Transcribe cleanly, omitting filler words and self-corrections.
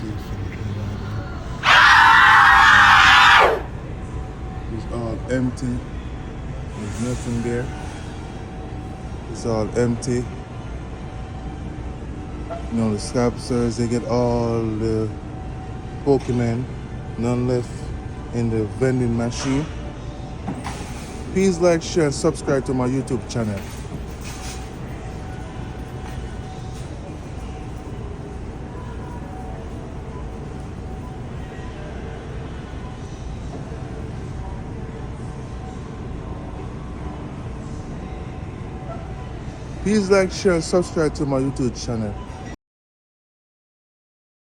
see if anything it's all empty. There's nothing there. It's all empty. You know, the Scalpers, they get all the Pokémon, none left in the vending machine. Please like, share, and subscribe to my YouTube channel. Please like, share, and subscribe to my YouTube channel.